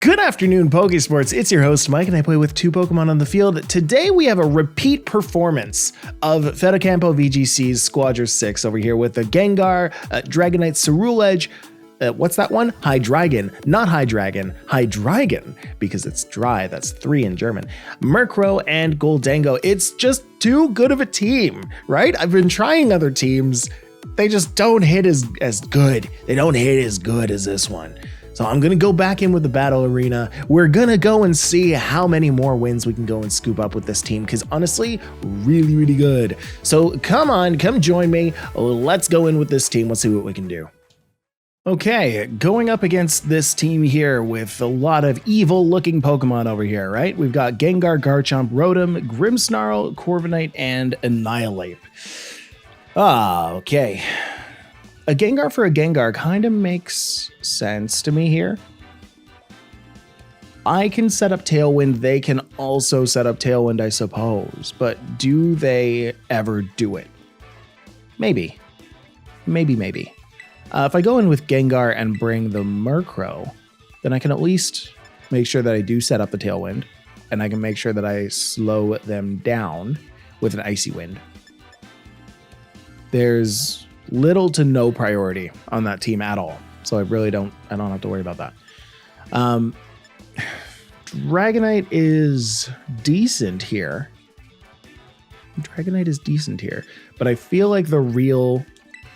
Good afternoon, Pokesports. It's your host, Mike, and I play with two Pokemon on the field. Today, we have a repeat performance of Fedocampo VGC's Squadra 6 over here with the Gengar, Dragonite, Cerulege, what's that one? Hydreigon, not Hydreigon, Hydreigon, because it's dry, that's 3 in German. Murkrow and Gholdengo. It's just too good of a team, right? I've been trying other teams. They just don't hit as good. They don't hit as good as this one. So I'm going to go back in with the battle arena. We're going to go and see how many more wins we can go and scoop up with this team, because honestly, really, really good. So come on, come join me. Let's go in with this team. Let's see what we can do. Okay, going up against this team here with a lot of evil-looking Pokemon over here, right? We've got Gengar, Garchomp, Rotom, Grimmsnarl, Corviknight, and Annihilape. Okay. A Gengar for a Gengar kind of makes sense to me here. I can set up Tailwind. They can also set up Tailwind, I suppose. But do they ever do it? Maybe. Maybe. If I go in with Gengar and bring the Murkrow, then I can at least make sure that I do set up the Tailwind. And I can make sure that I slow them down with an Icy Wind. There's little to no priority on that team at all. So I don't have to worry about that. Dragonite is decent here. But I feel like the real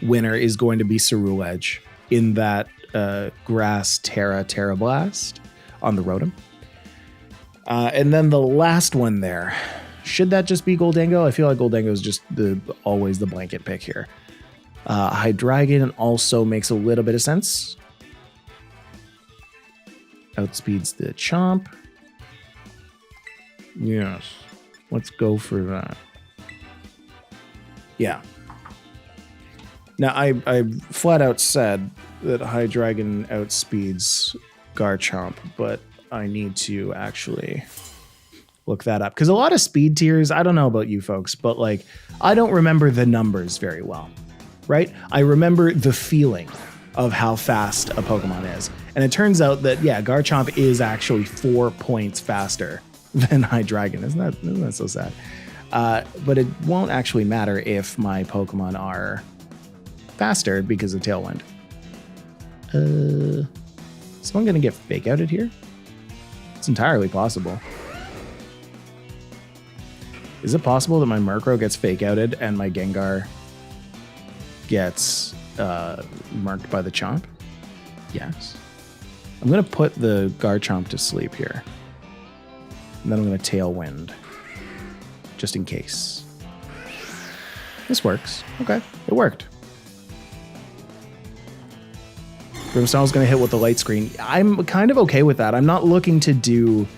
winner is going to be Cerulege in that grass Tera Blast on the Rotom. And then the last one there. Should that just be Gholdengo? I feel like Gholdengo is just always the blanket pick here. Hydreigon also makes a little bit of sense. Outspeeds the Chomp. Yes. Let's go for that. Yeah. Now, I flat out said that Hydreigon outspeeds Garchomp, but I need to actually look that up. Because a lot of speed tiers, I don't know about you folks, but like, I don't remember the numbers very well. Right? I remember the feeling of how fast a Pokemon is. And it turns out that, yeah, Garchomp is actually 4 points faster than Hydreigon. Isn't that so sad? But it won't actually matter if my Pokemon are faster because of Tailwind. Is someone going to get Fake Outed here? It's entirely possible. Is it possible that my Murkrow gets Fake Outed and my Gengar gets marked by the Chomp? Yes. I'm going to put the Garchomp to sleep here. And then I'm going to Tailwind. Just in case. This works. Okay, it worked. Grimmsnarl's going to hit with the Light Screen. I'm kind of okay with that. I'm not looking to do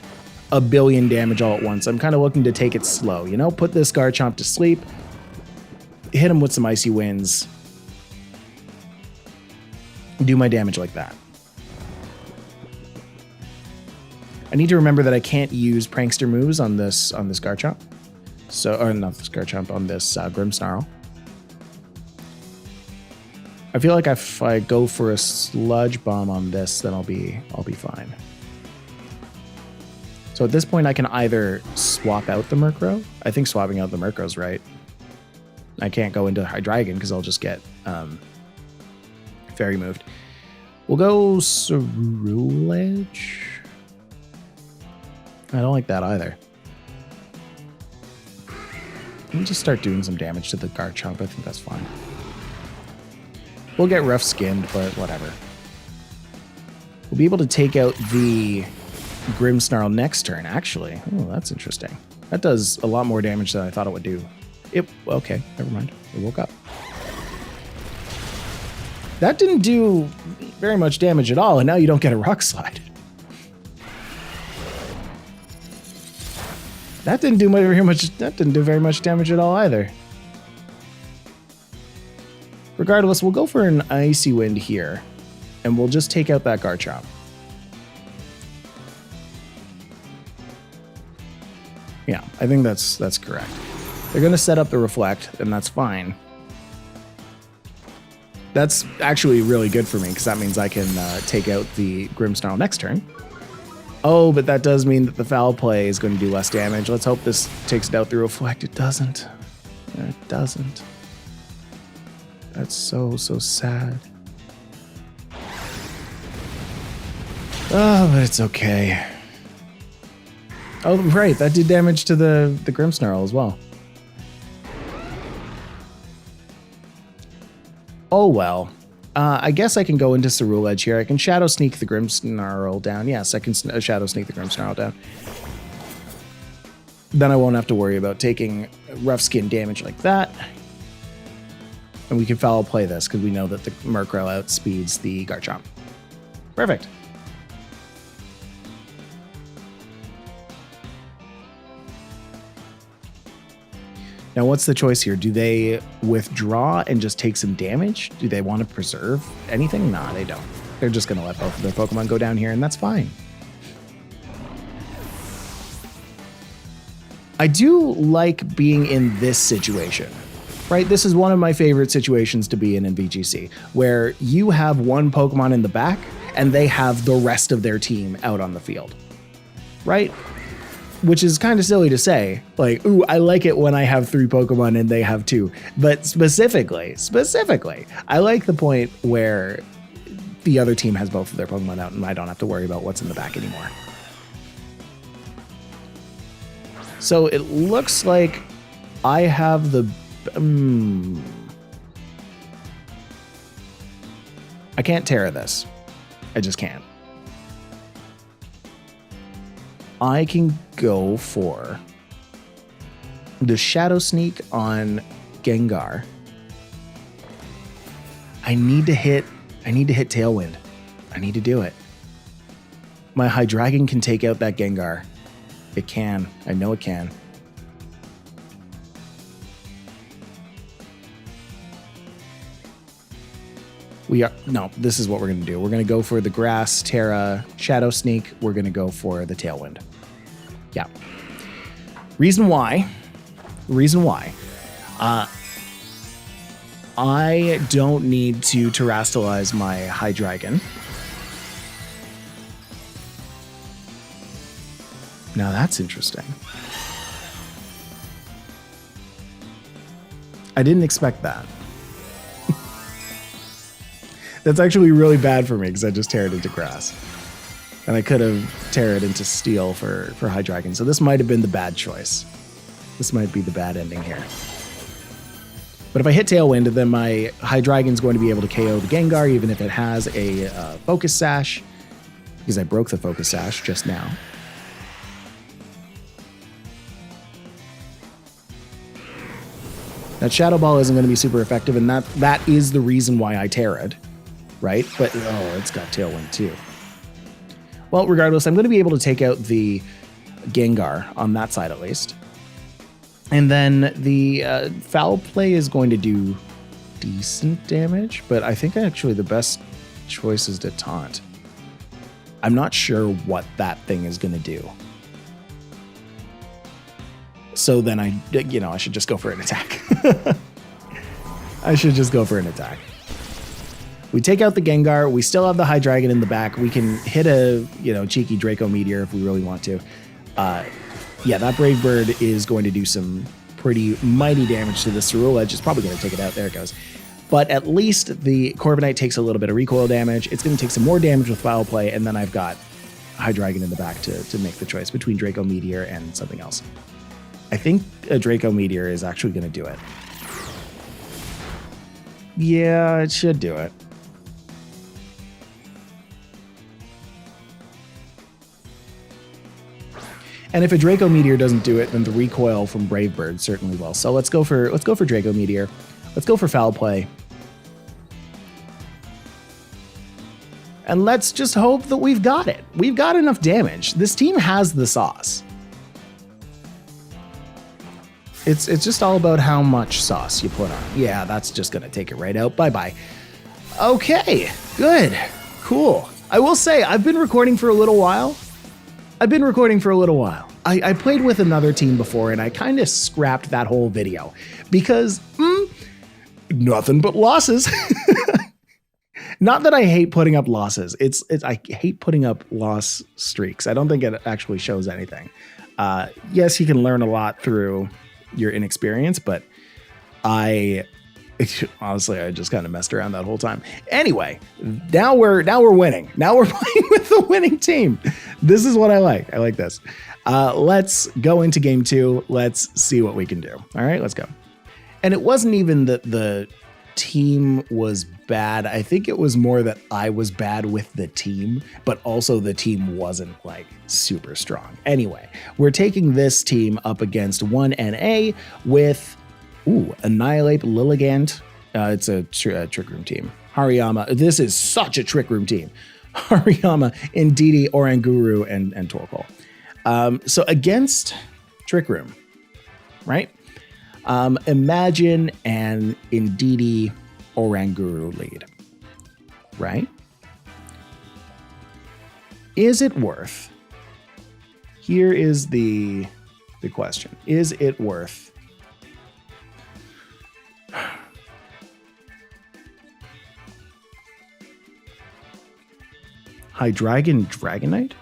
a billion damage all at once. I'm kind of looking to take it slow. You know, put this Garchomp to sleep. Hit him with some Icy Winds. Do my damage like that. I need to remember that I can't use Prankster moves on this Garchomp. Or not this Garchomp, on this Grimmsnarl. I feel like if I go for a Sludge Bomb on this, then I'll be fine. So at this point, I can either swap out the Murkrow. I think swapping out the Murkrow's right. I can't go into Hydreigon because I'll just get Fairy moved. We'll go Cerulege. I don't like that either. Let me just start doing some damage to the Garchomp. I think that's fine. We'll get rough skinned, but whatever. We'll be able to take out the Grimmsnarl next turn, actually. Oh, that's interesting. That does a lot more damage than I thought it would do. Okay, never mind. It woke up. That didn't do very much damage at all, and now you don't get a Rock Slide. That didn't do very much damage at all either. Regardless, we'll go for an Icy Wind here, and we'll just take out that Garchomp. Yeah, I think that's correct. They're going to set up the Reflect, and that's fine. That's actually really good for me, because that means I can take out the Grimmsnarl next turn. Oh, but that does mean that the foul play is going to do less damage. Let's hope this takes it out through Reflect. It doesn't. It doesn't. That's so sad. Oh, but it's okay. Oh, right. That did damage to the Grimmsnarl as well. Oh, well. I guess I can go into Cerule Edge here. I can Shadow Sneak the Grimmsnarl down. Yes, I can Shadow Sneak the Grimmsnarl down. Then I won't have to worry about taking rough skin damage like that. And we can foul play this because we know that the Murkrow outspeeds the Garchomp. Perfect. Now, what's the choice here? Do they withdraw and just take some damage? Do they want to preserve anything? Nah, they don't. They're just going to let both of their Pokemon go down here, and that's fine. I do like being in this situation, right? This is one of my favorite situations to be in VGC, where you have one Pokemon in the back, and they have the rest of their team out on the field, right? Which is kind of silly to say, like, ooh, I like it when I have 3 Pokemon and they have 2. But specifically, I like the point where the other team has both of their Pokemon out and I don't have to worry about what's in the back anymore. So it looks like I have the... I can't Tera this. I just can't. I can go for the Shadow Sneak on Gengar. I need to hit Tailwind. I need to do it. My Hydreigon can take out that Gengar. It can. I know it can. No, this is what we're going to do. We're going to go for the Grass, Tera, Shadow Sneak. We're going to go for the Tailwind. Yeah. Reason why. I don't need to Terrastalize my Hydreigon. Now that's interesting. I didn't expect that. That's actually really bad for me because I just Terra'd into Grass. And I could have Terra'd into Steel for Hydreigon. So this might have been the bad choice. This might be the bad ending here. But if I hit Tailwind, then my Hydreigon's going to be able to KO the Gengar, even if it has a Focus Sash, because I broke the Focus Sash just now. That Shadow Ball isn't going to be super effective, and that is the reason why I Terra'd. Right? But, oh, it's got Tailwind too. Well, regardless, I'm going to be able to take out the Gengar on that side at least. And then the Foul Play is going to do decent damage, but I think actually the best choice is to Taunt. I'm not sure what that thing is going to do. So then I should just go for an attack. I should just go for an attack. We take out the Gengar. We still have the Hydreigon in the back. We can hit a cheeky Draco Meteor if we really want to. Yeah, that Brave Bird is going to do some pretty mighty damage to the Cerule Edge. It's probably going to take it out. There it goes. But at least the Corviknight takes a little bit of recoil damage. It's going to take some more damage with Foul Play, and then I've got Hydreigon in the back to make the choice between Draco Meteor and something else. I think a Draco Meteor is actually going to do it. Yeah, it should do it. And if a Draco Meteor doesn't do it, then the recoil from Brave Bird certainly will. So let's go for Draco Meteor. Let's go for Foul Play. And let's just hope that we've got it. We've got enough damage. This team has the sauce. It's just all about how much sauce you put on. Yeah, that's just going to take it right out. Bye-bye. Okay, good, cool. I will say, I've been recording for a little while. I played with another team before, and I kind of scrapped that whole video because nothing but losses. Not that I hate putting up losses. It's I hate putting up loss streaks. I don't think it actually shows anything. Yes, you can learn a lot through your inexperience, but honestly, I just kind of messed around that whole time. Anyway, now we're winning. Now we're playing with the winning team. This is what I like. I like this. Let's go into game 2. Let's see what we can do. All right, let's go. And it wasn't even that the team was bad. I think it was more that I was bad with the team, but also the team wasn't like super strong. Anyway, we're taking this team up against 1NA with Annihilate, Lilligant. It's a Trick Room team. Hariyama. This is such a Trick Room team. Hariyama, Indeedee, Oranguru, and Torkoal. So against Trick Room, right? Imagine an Indeedee Oranguru lead, right? Is it worth? Here is the question. Is it worth Hydreigon Dragonite?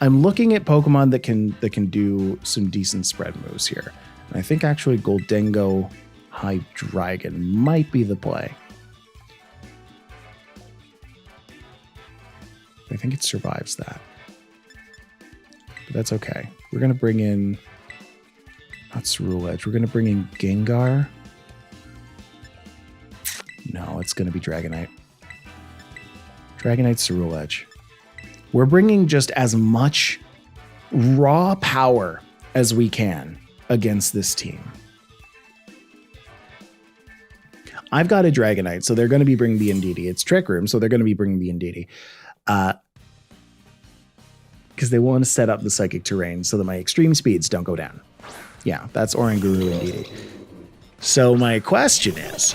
I'm looking at Pokemon that can do some decent spread moves here. And I think actually Gholdengo Hydreigon might be the play. I think it survives that. But that's okay. We're going to bring in, not Ceruledge, we're going to bring in Gengar. No, it's going to be Dragonite. Dragonite, Ceruledge. We're bringing just as much raw power as we can against this team. I've got a Dragonite, so they're going to be bringing the Indeedee. It's Trick Room, so they're going to be bringing the Indeedee. Because they want to set up the Psychic Terrain so that my extreme speeds don't go down. Yeah, that's Oranguru Indeedee. So my question is,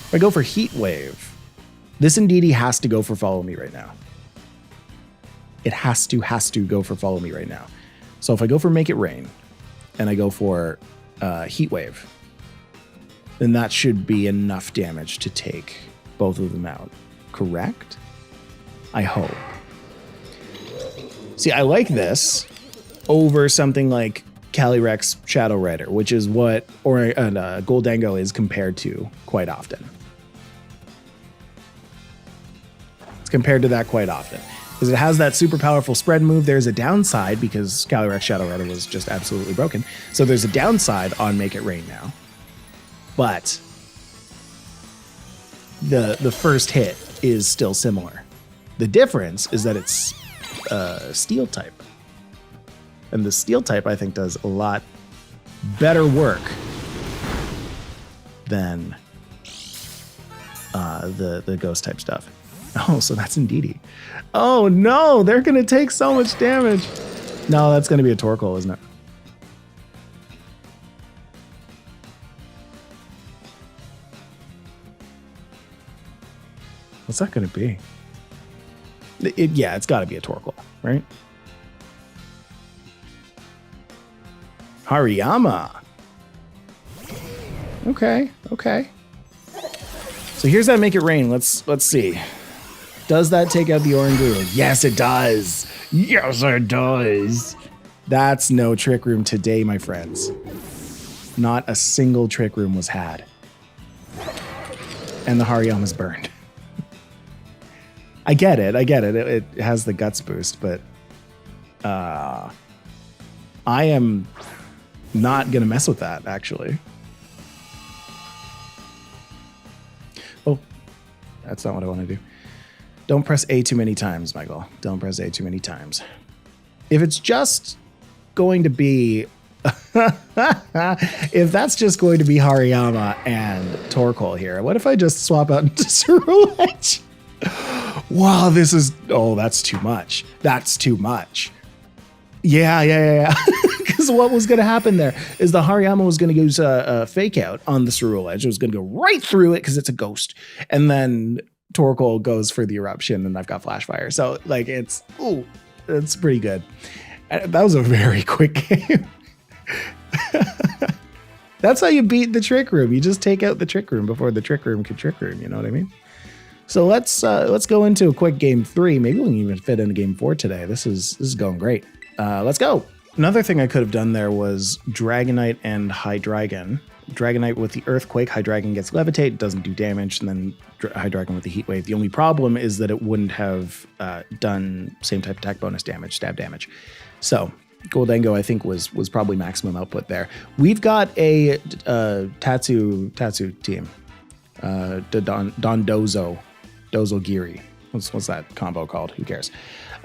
if I go for Heat Wave, this Indeedee has to go for Follow Me right now. It has to go for Follow Me right now. So if I go for Make It Rain and I go for Heat Wave, then that should be enough damage to take both of them out. Correct? I hope. See, I like this over something like Calyrex Shadow Rider, which is what Gholdengo is compared to quite often. It's compared to that quite often. Because it has that super powerful spread move. There's a downside because Calyrex Shadow Rider was just absolutely broken. So there's a downside on Make It Rain now. But the first hit is still similar. The difference is that it's Steel type. And the Steel type, I think, does a lot better work than the Ghost type stuff. Oh, so that's Indeedee. Oh no, they're gonna take so much damage. No, that's gonna be a Torkoal, isn't it? What's that gonna be? Yeah, it's gotta be a Torkoal, right? Hariyama. Okay. So here's that Make It Rain. Let's see. Does that take out the Oranguru? Yes, it does. Yes, it does. That's no Trick Room today, my friends. Not a single Trick Room was had. And the Hariyama's burned. I get it. It has the Guts boost, but I am not going to mess with that, actually. Oh, that's not what I want to do. Don't press A too many times, Michael. Don't press A too many times. If it's just going to be... if that's just going to be Hariyama and Torkoal here, what if I just swap out into Ceruledge? Wow, this is... Oh, that's too much. That's too much. Yeah. Because what was going to happen there is the Hariyama was going to use a fake out on the Ceruledge. It was going to go right through it because it's a ghost. And then Torkoal goes for the eruption and I've got Flash Fire. So like it's pretty good. That was a very quick game. That's how you beat the Trick Room. You just take out the Trick Room before the Trick Room can Trick Room. You know what I mean? So let's go into a quick game 3. Maybe we can even fit in a game 4 today. This is going great. Let's go. Another thing I could have done there was Dragonite and Hydreigon. Dragonite with the Earthquake, Hydreigon gets Levitate, doesn't do damage, and then Hydreigon with the Heat Wave. The only problem is that it wouldn't have done same type attack bonus damage, stab damage. So Gholdengo, I think, was probably maximum output there. We've got a Tatsu team. Dondozo. Dozogiri. What's that combo called? Who cares?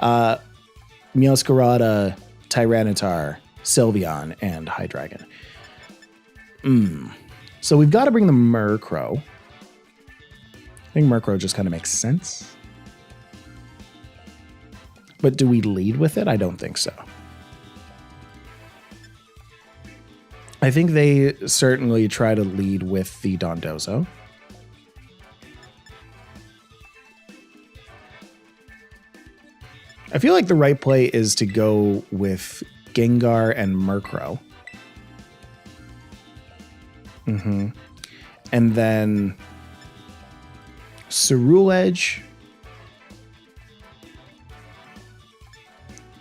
Meowscarada, Tyranitar, Sylveon, and Hydreigon. So we've got to bring the Murkrow. I think Murkrow just kind of makes sense. But do we lead with it? I don't think so. I think they certainly try to lead with the Dondozo. I feel like the right play is to go with Gengar and Murkrow. And then Ceruledge.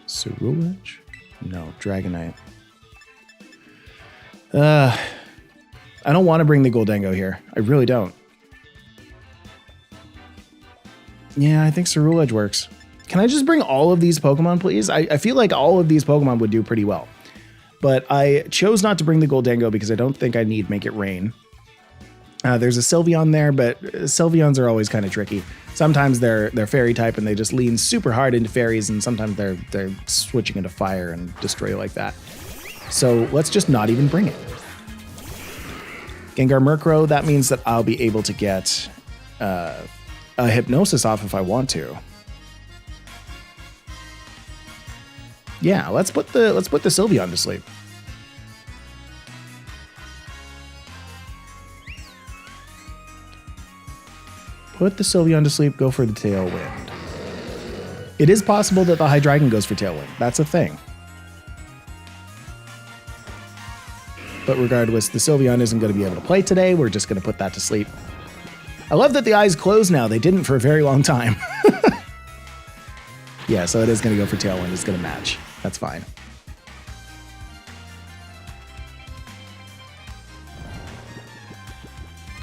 Ceruledge? No, Dragonite. I don't want to bring the Gholdengo here. I really don't. Yeah, I think Ceruledge works. Can I just bring all of these Pokemon, please? I feel like all of these Pokemon would do pretty well. But I chose not to bring the Gholdengo because I don't think I need Make It Rain. There's a Sylveon there, but Sylveons are always kind of tricky. Sometimes they're fairy type and they just lean super hard into fairies, and sometimes they're switching into fire and destroy like that. So let's just not even bring it. Gengar Murkrow, that means that I'll be able to get a Hypnosis off if I want to. Yeah, let's put the Sylveon to sleep. Put the Sylveon to sleep, go for the Tailwind. It is possible that the Hydreigon goes for Tailwind. That's a thing. But regardless, the Sylveon isn't going to be able to play today. We're just going to put that to sleep. I love that the eyes close now. They didn't for a very long time. Yeah, so it is going to go for Tailwind. It's going to match. That's fine.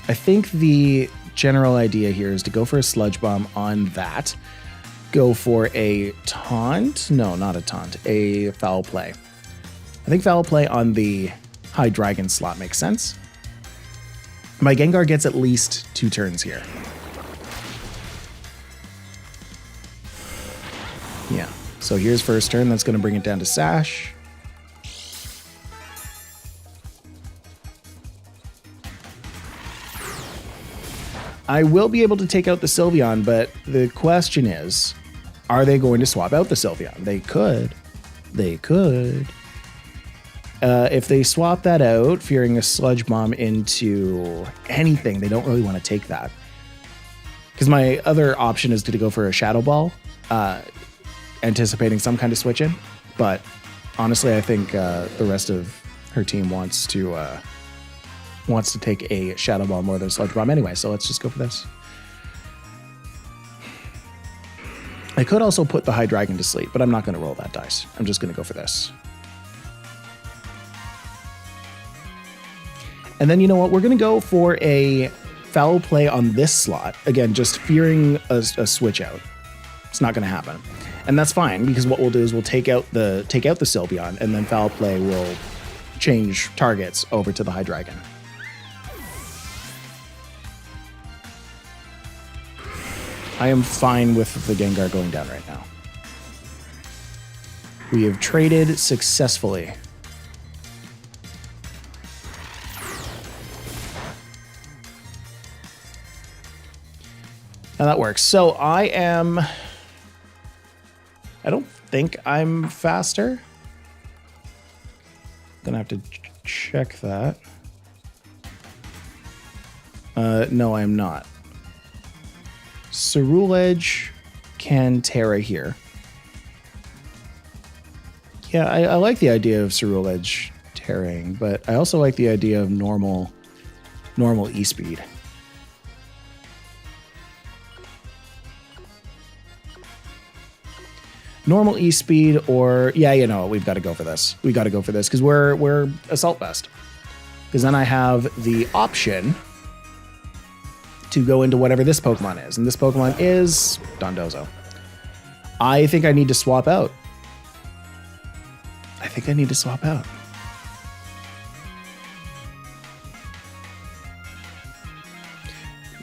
I think the general idea here is to go for a Sludge Bomb on that. Go for a Taunt. No, not a Taunt. A Foul Play. I think Foul Play on the Hydreigon slot makes sense. My Gengar gets at least 2 turns here. Yeah. So here's first turn. That's going to bring it down to Sash. I will be able to take out the Sylveon, but the question is, are they going to swap out the Sylveon? They could. They could. If they swap that out, fearing a Sludge Bomb into anything, they don't really want to take that. Because my other option is to go for a Shadow Ball, anticipating some kind of switch in. But honestly, I think the rest of her team wants to take a Shadow Ball more than a Sludge Bomb anyway, so let's just go for this. I could also put the Hydreigon to sleep, but I'm not going to roll that dice. I'm just going to go for this. And then, you know what? We're going to go for a Foul Play on this slot. Again, just fearing a switch out. It's not going to happen. And that's fine, because what we'll do is we'll take out the Sylveon, and then Foul Play will change targets over to the Hydreigon. I am fine with the Gengar going down right now. We have traded successfully. Now that works. So I don't think I'm faster. Gonna have to check that. No, I'm not. Ceruledge can Tera here. Yeah, I like the idea of Ceruledge Terraing, but I also like the idea of normal E-speed. Normal E-speed, or yeah, you know, we've got to go for this. We got to go for this because we're Assault Vest. Because then I have the option to go into whatever this Pokemon is, and this Pokemon is Dondozo. I think I need to swap out.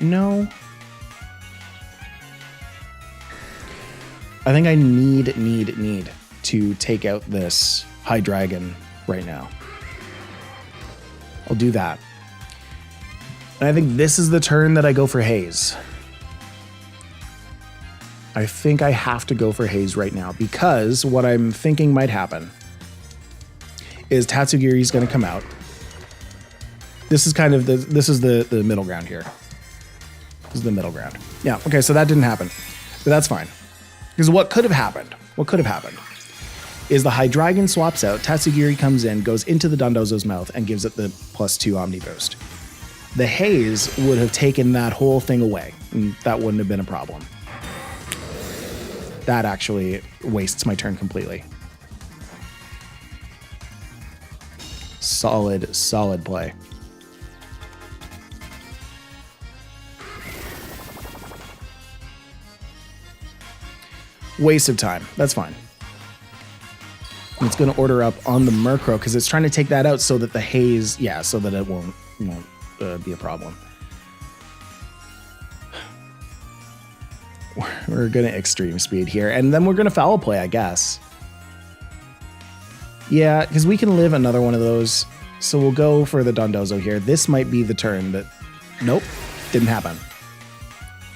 No. I think I need to take out this Hydreigon right now. I'll do that. And I think this is the turn that I go for Haze. I think I have to go for Haze right now because what I'm thinking might happen is Tatsugiri's going to come out. This is kind of the middle ground here. This is the middle ground. Yeah, okay, so that didn't happen. But that's fine. Because what could have happened is the Hydreigon swaps out, Tatsugiri comes in, goes into the Dondozo's mouth, and gives it the +2 Omni Boost. The Haze would have taken that whole thing away, and that wouldn't have been a problem. That actually wastes my turn completely. Solid play. Waste of time. That's fine. It's going to order up on the Murkrow because it's trying to take that out so that the Haze, yeah, so that it won't be a problem. We're going to extreme speed here, and then we're going to foul play, I guess. Yeah, because we can live another one of those, so we'll go for the Dondozo here. This might be the turn, but nope, didn't happen.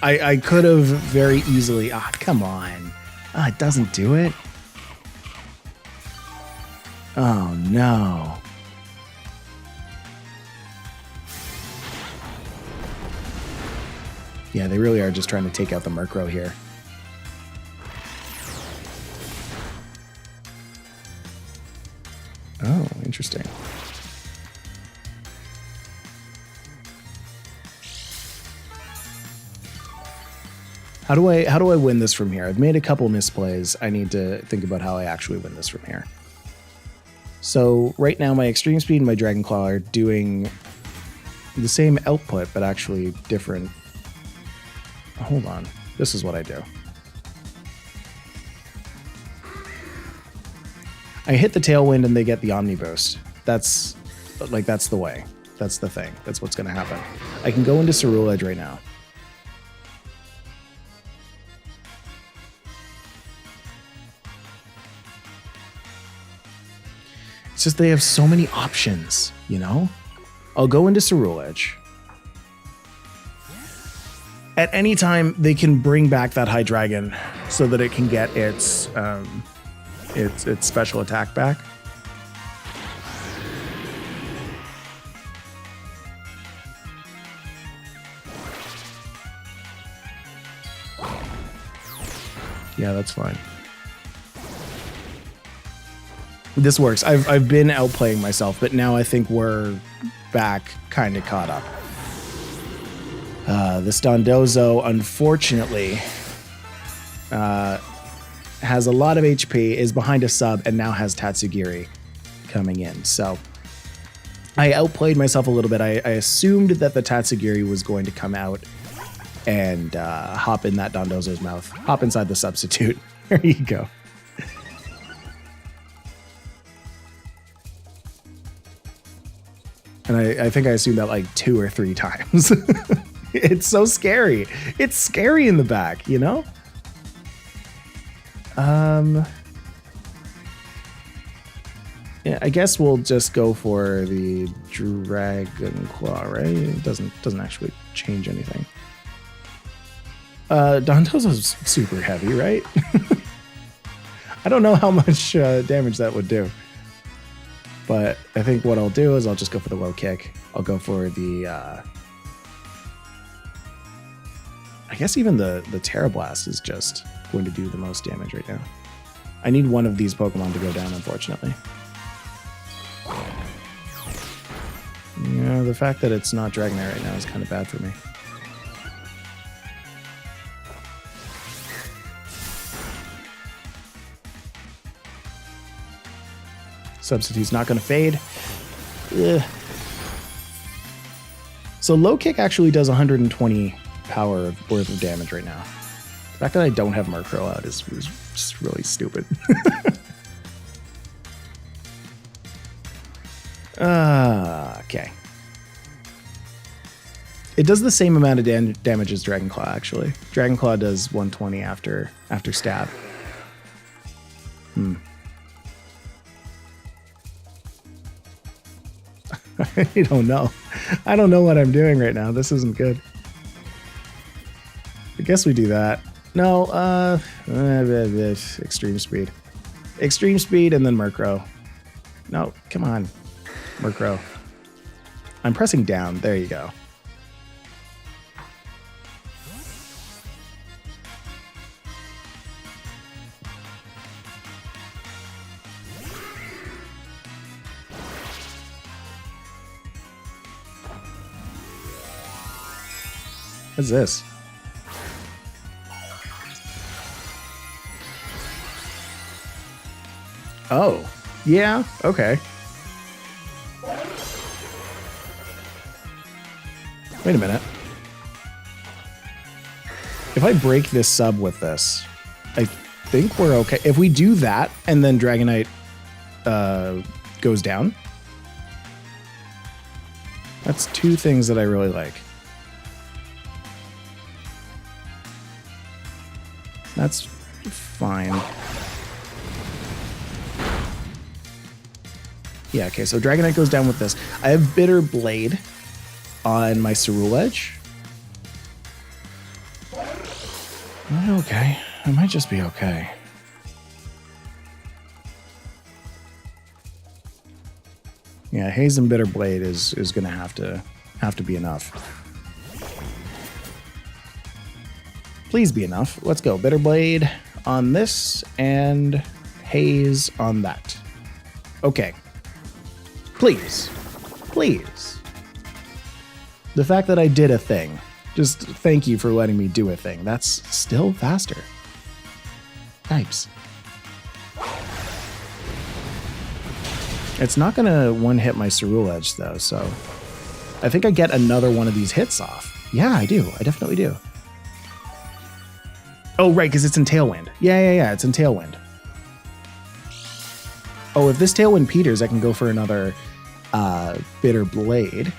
I could have very easily... come on. It doesn't do it. Oh, no. Yeah, they really are just trying to take out the Murkrow here. Oh, interesting. How do I win this from here? I've made a couple misplays. I need to think about how I actually win this from here. So right now my Extreme Speed and my Dragon Claw are doing the same output, but actually different. Hold on. This is what I do. I hit the Tailwind and they get the Omni Boost. That's the way. That's the thing. That's what's going to happen. I can go into Cerulege right now. It's just they have so many options, you know? I'll go into Cerulege. At any time, they can bring back that Hydreigon so that it can get its special attack back. Yeah, that's fine. This works. I've been outplaying myself, but now I think we're back kind of caught up. This Dondozo, unfortunately, has a lot of HP, is behind a sub, and now has Tatsugiri coming in. So I outplayed myself a little bit. I assumed that the Tatsugiri was going to come out and hop in that Dondozo's mouth. Hop inside the substitute. There you go. And I think I assumed that like 2 or 3 times. It's so scary. It's scary in the back, you know? Yeah, I guess we'll just go for the Dragon Claw, right? It doesn't actually change anything. Dondozo's super heavy, right? I don't know how much damage that would do. But I think what I'll do is I'll just go for the low kick. I'll go for the... I guess even the Tera Blast is just going to do the most damage right now. I need one of these Pokemon to go down, unfortunately. Yeah, the fact that it's not Dragonite right now is kind of bad for me. Substitute's not going to fade. Ugh. So low kick actually does 120 power worth of damage right now. The fact that I don't have Murkrow out is just really stupid. Okay. It does the same amount of damage as Dragon Claw, actually. Dragon Claw does 120 after stab. I don't know. I don't know what I'm doing right now. This isn't good. I guess we do that. No, extreme speed. Extreme speed and then Murkrow. No, come on. Murkrow. I'm pressing down. There you go. What's this? Oh, yeah, okay. Wait a minute. If I break this sub with this, I think we're okay. If we do that and then Dragonite goes down, that's two things that I really like. That's fine. Yeah, okay, so Dragonite goes down with this. I have Bitter Blade on my Ceruledge. Am I okay? I might just be okay. Yeah, Haze and Bitter Blade is gonna have to be enough. Please be enough. Let's go. Bitter Blade on this and Haze on that. Okay. Please. Please. The fact that I did a thing. Just thank you for letting me do a thing. That's still faster. Yipes. It's not going to one-hit my Ceruledge, though, so I think I get another one of these hits off. Yeah, I do. I definitely do. Oh, right, because it's in Tailwind. Yeah, it's in Tailwind. Oh, if this Tailwind peters, I can go for another Bitter Blade.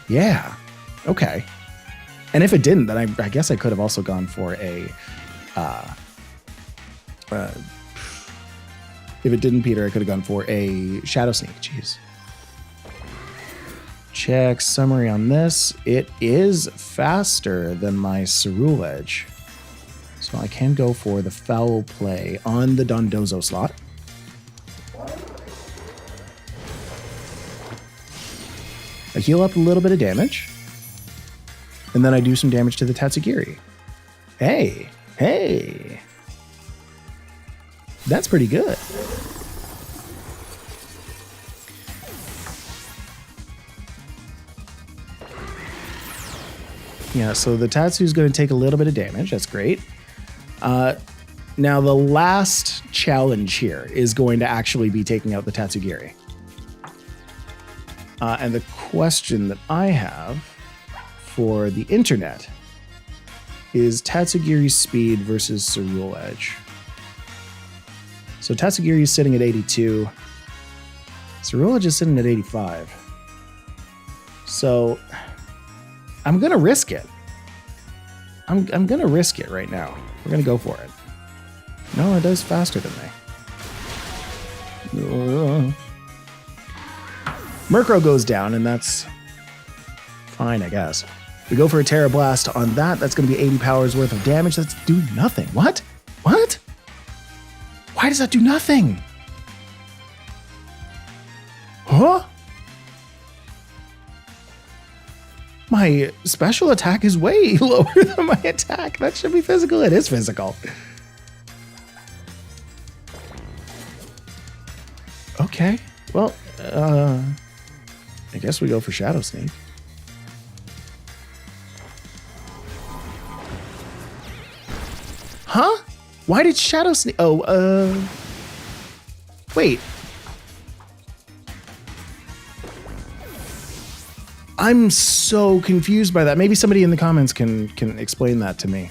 Yeah, okay. And if it didn't, then I guess I could have also gone for a... if it didn't peter, I could have gone for a Shadow Sneak. Jeez. Check summary on this. It is faster than my Ceruledge. So I can go for the Foul Play on the Dondozo slot. I heal up a little bit of damage. And then I do some damage to the Tatsugiri. Hey, hey. That's pretty good. Yeah, so the Tatsu's going to take a little bit of damage. That's great. Now, the last challenge here is going to actually be taking out the Tatsugiri. And the question that I have for the internet is Tatsugiri's speed versus Ceruledge. So Tatsugiri is sitting at 82. Ceruledge is sitting at 85. So I'm going to risk it. I'm going to risk it right now. We're going to go for it. No, it does faster than me. Murkrow goes down, and that's fine, I guess. We go for a Tera Blast on that. That's going to be 80 powers worth of damage. That's do nothing. What? What? Why does that do nothing? Huh? My special attack is way lower than my attack. That should be physical. It is physical. Okay. Well, I guess we go for Shadow Sneak. Huh? Why did Shadow Sneak? Oh, wait. I'm so confused by that. Maybe somebody in the comments can explain that to me.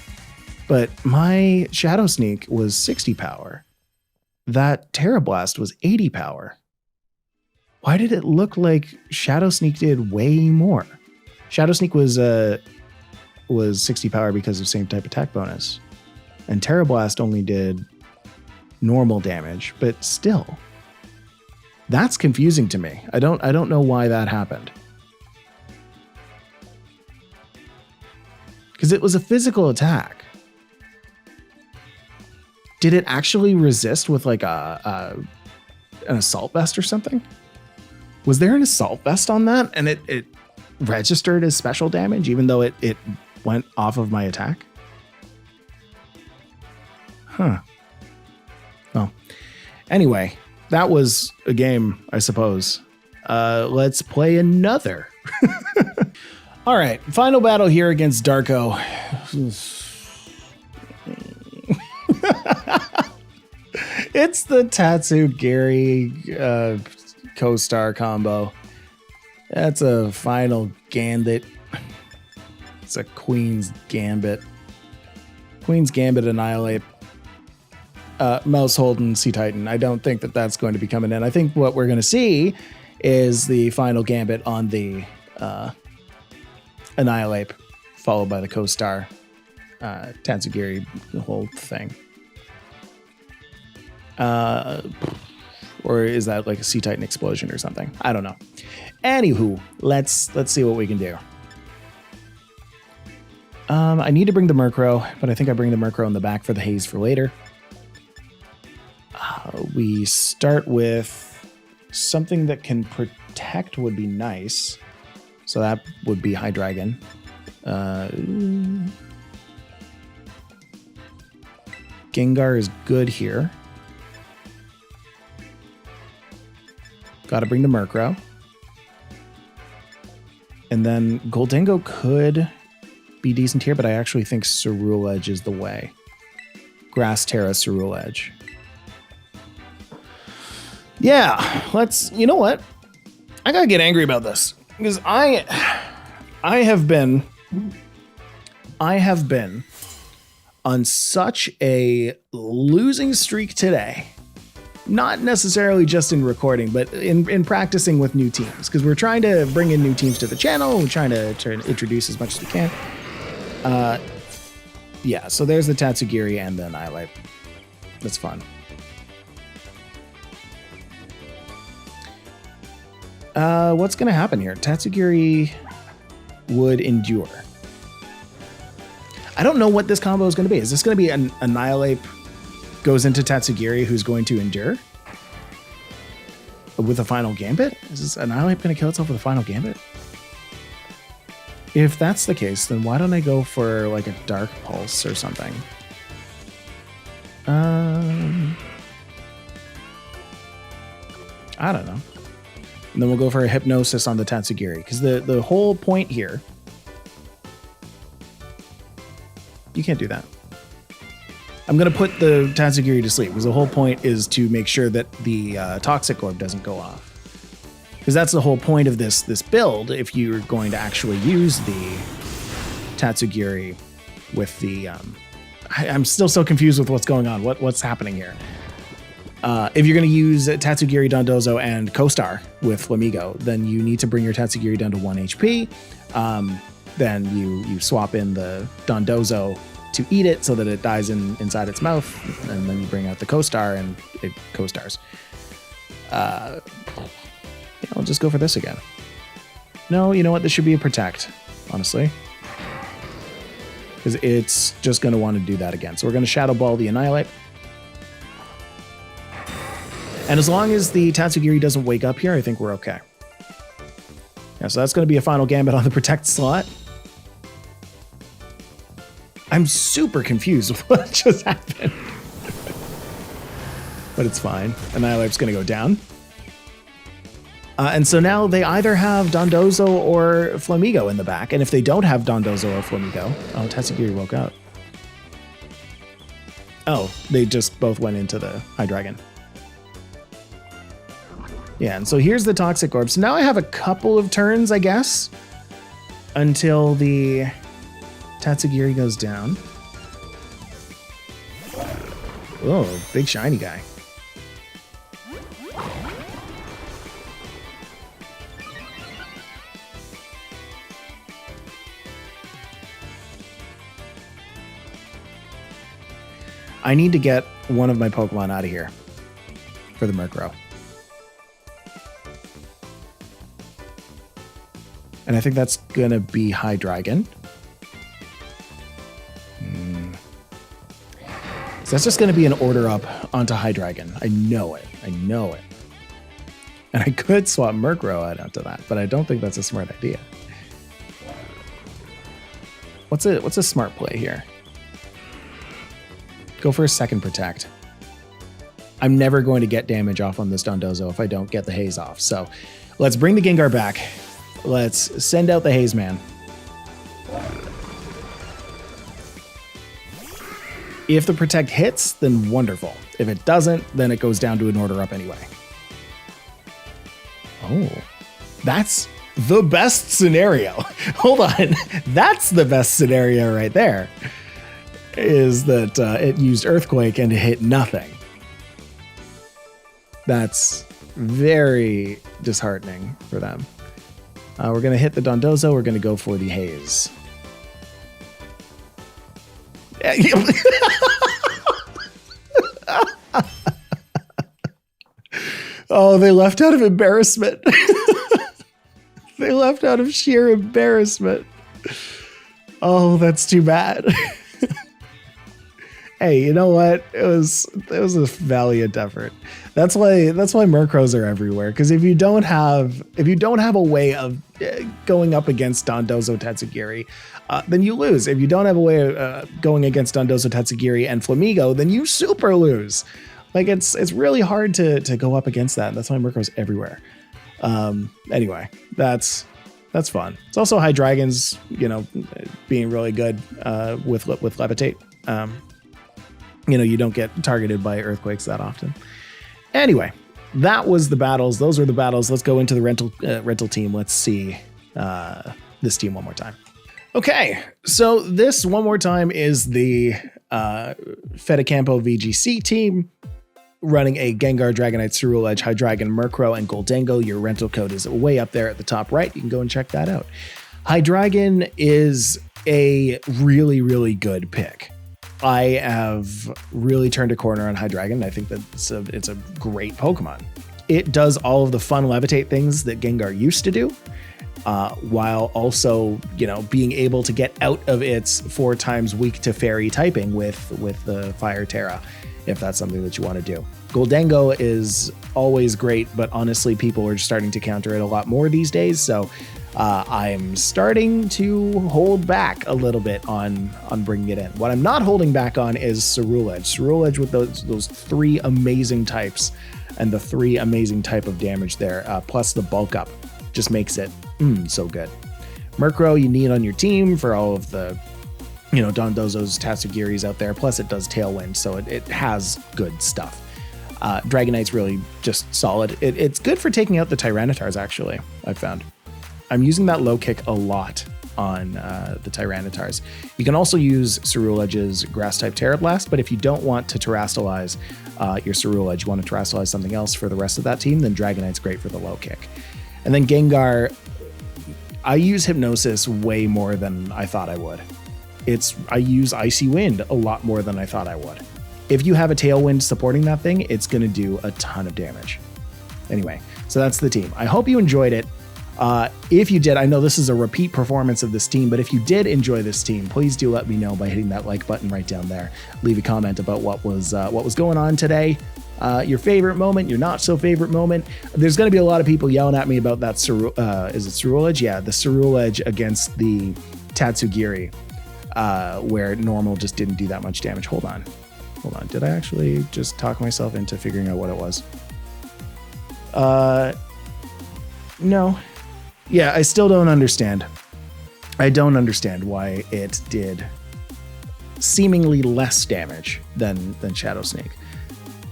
But my Shadow Sneak was 60 power. That Tera Blast was 80 power. Why did it look like Shadow Sneak did way more? Shadow Sneak was 60 power because of same type attack bonus. And Tera Blast only did normal damage, but still. That's confusing to me. I don't know why that happened. Because it was a physical attack. Did it actually resist with like an assault vest or something? Was there an assault vest on that and it registered as special damage even though it went off of my attack? Huh. Well, anyway, that was a game, I suppose. Let's play another. All right, final battle here against Darko. It's the Tatsugiri co-star combo. That's a final Gambit. It's a Queen's Gambit. Queen's Gambit Annihilate. Mouse Holden, Sea Titan. I don't think that that's going to be coming in. I think what we're going to see is the final Gambit on the Annihilate, followed by the co-star Tatsugiri, the whole thing. Or is that like a Sea Titan explosion or something? I don't know. Anywho, let's see what we can do. I need to bring the Murkrow, but I think I bring the Murkrow in the back for the haze for later. We start with something that can protect would be nice. So that would be Hydreigon. Gengar is good here. Got to bring the Murkrow. And then Gholdengo could be decent here, but I actually think Cerule Edge is the way. Grass Terra, Cerule Edge. Yeah, you know what? I gotta get angry about this. Because I have been on such a losing streak today. Not necessarily just in recording, but in practicing with new teams. Because we're trying to bring in new teams to the channel. We're trying to introduce as much as we can. Yeah, so there's the Tatsugiri and the Annihilate. That's fun. What's going to happen here? Tatsugiri would endure. I don't know what this combo is going to be. Is this going to be an Annihilate goes into Tatsugiri who's going to endure? With a final Gambit? Is this Annihilate going to kill itself with a final Gambit? If that's the case, then why don't I go for like a Dark Pulse or something? I don't know. And then we'll go for a Hypnosis on the Tatsugiri. Because the whole point here... You can't do that. I'm going to put the Tatsugiri to sleep. Because the whole point is to make sure that the Toxic Orb doesn't go off. Because that's the whole point of this build, if you're going to actually use the Tatsugiri with the... I'm still so confused with what's going on. What's happening here? If you're going to use Tatsugiri, Dondozo, and Co-Star with Flamigo, then you need to bring your Tatsugiri down to 1 HP. Then you swap in the Dondozo to eat it so that it dies inside its mouth, and then you bring out the Co-Star and it Co-Stars. Yeah, I'll just go for this again. No, you know what? This should be a Protect, honestly. Because it's just going to want to do that again. So we're going to Shadow Ball the Annihilate. And as long as the Tatsugiri doesn't wake up here, I think we're okay. Yeah, so that's going to be a final Gambit on the Protect slot. I'm super confused with what just happened. But it's fine. Annihilate's going to go down. And so now they either have Dondozo or Flamigo in the back. And if they don't have Dondozo or Flamigo, oh, Tatsugiri woke up. Oh, they just both went into the Hydreigon. Yeah, and so here's the Toxic Orb. So now I have a couple of turns, I guess, until the Tatsugiri goes down. Oh, big shiny guy. I need to get one of my Pokemon out of here for the Murkrow. And I think that's going to be Hydreigon. So that's just going to be an order up onto Hydreigon. I know it. I know it. And I could swap Murkrow out onto that, but I don't think that's a smart idea. What's a smart play here? Go for a second Protect. I'm never going to get damage off on this Dondozo if I don't get the Haze off. So let's bring the Gengar back. Let's send out the Haze Man. If the Protect hits, then wonderful. If it doesn't, then it goes down to an order up anyway. Oh, that's the best scenario. Hold on. That's the best scenario right there. Is that it used Earthquake and it hit nothing. That's very disheartening for them. We're going to hit the Dondozo. We're going to go for the Haze. Oh, they left out of embarrassment. They left out of sheer embarrassment. Oh, that's too bad. Hey, you know what? It was a valiant effort. That's why Murkrows are everywhere. Because if you don't have a way of going up against Dondozo Tatsugiri, then you lose. If you don't have a way of going against Dondozo Tatsugiri and Flamigo, then you super lose. Like it's really hard to go up against that. That's why Murkrow's everywhere. Anyway, that's fun. It's also Hydreigon's, being really good with Levitate. You don't get targeted by earthquakes that often. Anyway, that was the battles. Those were the battles. Let's go into the rental team. Let's see this team one more time. Okay, so this one more time is the Fedicampo VGC team running a Gengar, Dragonite, Ceruledge, Hydreigon, Murkrow, and Gholdengo. Your rental code is way up there at the top right. You can go and check that out. Hydreigon is a really, really good pick. I have really turned a corner on Hydreigon. I think that it's a great Pokemon. It does all of the fun Levitate things that Gengar used to do, while also, being able to get out of its 4 times weak to Fairy typing with the Fire Tera, if that's something that you want to do. Gholdengo is always great, but honestly, people are starting to counter it a lot more these days. So I'm starting to hold back a little bit on bringing it in. What I'm not holding back on is Ceruledge. Ceruledge with those 3 amazing types and the 3 amazing type of damage there, plus the bulk up, just makes it so good. Murkrow you need on your team for all of the Dondozo's, Tatsugiris out there, plus it does Tailwind, so it has good stuff. Dragonite's really just solid. It's good for taking out the Tyrannitars, actually, I've found. I'm using that low kick a lot on the Tyrannitars. You can also use Ceruledge's Grass-type Tera Blast, but if you don't want to Terrastalize your Ceruledge, you want to Terrastalize something else for the rest of that team, then Dragonite's great for the low kick. And then Gengar, I use Hypnosis way more than I thought I would. I use Icy Wind a lot more than I thought I would. If you have a Tailwind supporting that thing, it's going to do a ton of damage. Anyway, so that's the team. I hope you enjoyed it. If you did, I know this is a repeat performance of this team, but if you did enjoy this team, please do let me know by hitting that like button right down there. Leave a comment about what was going on today. Your favorite moment, your not so favorite moment. There's going to be a lot of people yelling at me about that. Is it Ceruledge? Yeah, the Ceruledge against the Tatsugiri, where normal just didn't do that much damage. Hold on. Did I actually just talk myself into figuring out what it was? No. Yeah, I still don't understand. I don't understand why it did seemingly less damage than Shadow Sneak.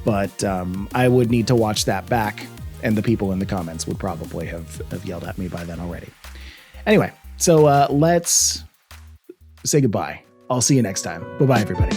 But I would need to watch that back, and the people in the comments would probably have yelled at me by then already. Anyway, so let's say goodbye. I'll see you next time. Bye-bye, everybody.